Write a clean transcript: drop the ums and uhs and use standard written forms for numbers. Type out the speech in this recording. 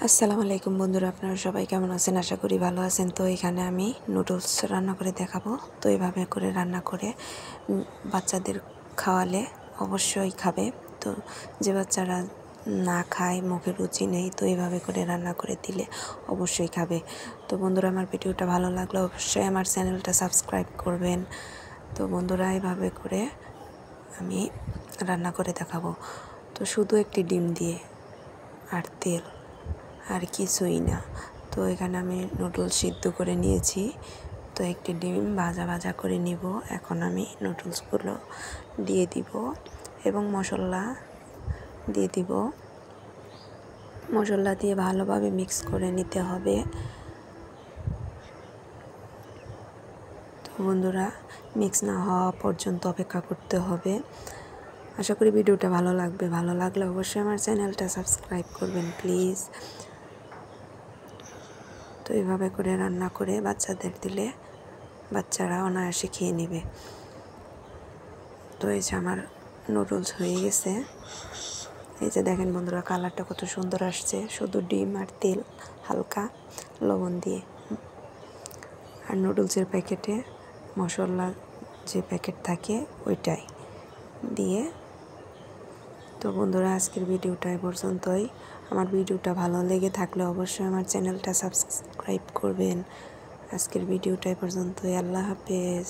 আসসালামু আলাইকুম বন্ধুরা, আপনারা সবাই কেমন আছেন? আশা করি ভালো আছেন। তো এখানে আমি নুডলস রান্না করে দেখাবো। তো এইভাবে করে রান্না করে বাচ্চাদের খাওয়ালে অবশ্যই খাবে। তো যে বাচ্চারা না খায়, মুখে রুচি নেই, তো এইভাবে করে রান্না করে দিলে অবশ্যই খাবে। তো বন্ধুরা, আমার ভিডিওটা ভালো লাগলে অবশ্যই আমার চ্যানেলটা সাবস্ক্রাইব করবেন। তো বন্ধুরা, এইভাবে করে আমি রান্না করে দেখাবো। তো শুধু একটি ডিম দিয়ে আর তেল, আর কিছুই না। তো এখানে আমি নুডলস সিদ্ধ করে নিয়েছি। তো একটি ডিম ভাজা করে নিব। এখন আমি নুডলসগুলো দিয়ে দিব এবং মশলা দিয়ে দিব। মশলা দিয়ে ভালোভাবে মিক্স করে নিতে হবে। তো বন্ধুরা, মিক্স না হওয়া পর্যন্ত অপেক্ষা করতে হবে। আশা করি ভিডিওটা ভালো লাগবে। ভালো লাগলে অবশ্যই আমার চ্যানেলটা সাবস্ক্রাইব করবেন প্লিজ। তো এইভাবে করে রান্না করে বাচ্চাদের দিলে বাচ্চারা অনায়াসে খেয়ে নেবে। তো এই যে আমার নুডলস হয়ে গেছে। এই যে দেখেন বন্ধুরা, কালারটা কত সুন্দর আসছে, শুধু ডিম আর তেল হালকা লবণ দিয়ে। আর নুডলসের প্যাকেটে মশলা যে প্যাকেট থাকে ওইটাই দিয়ে। তো বন্ধুরা, আজকের ভিডিওটা এই পর্যন্তই। আমার ভিডিওটা ভালো লেগে থাকলে অবশ্যই আমার চ্যানেলটা সাবস্ক্রাইব করবেন। আজকের ভিডিওটা এই পর্যন্তই। আল্লাহ হাফেজ।